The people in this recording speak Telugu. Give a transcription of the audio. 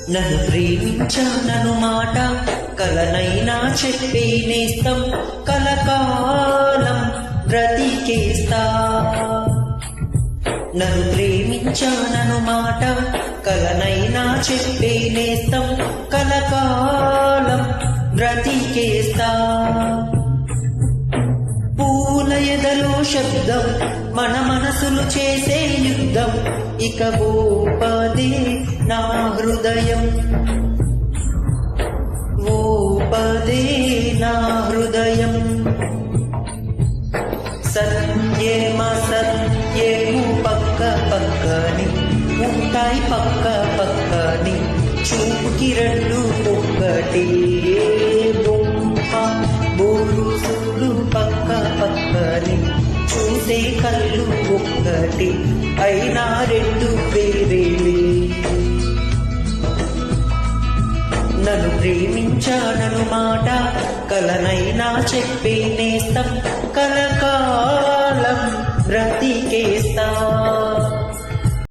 నన్ను ప్రేమించానను మాట కలనైనా చెప్పే నేస్తం కలకాలం బ్రతికేస్తా. నన్ను ప్రేమించానను మాట కలనైనా చెప్పే నేస్తం కలకాలం బ్రతికేస్తా. పూల ఎదలో శబ్దం మన మనసులు చేసే యుద్ధం ఇక ఓపదే నా హృదయం, ఓపదే నా హృదయం. సత్యము పక్క పక్కని ఉంటాయి పక్క పక్కని చూపుకి రెండు ఒక్కటి బొమ్మ బోరుసుడు పక్క పక్కని చూసే కళ్ళు ఒక్కటి అయినా రెండు వేరేలే. నన్ను ప్రేమించానను మాట కలనైనా చెప్పే నేస్తం కలకా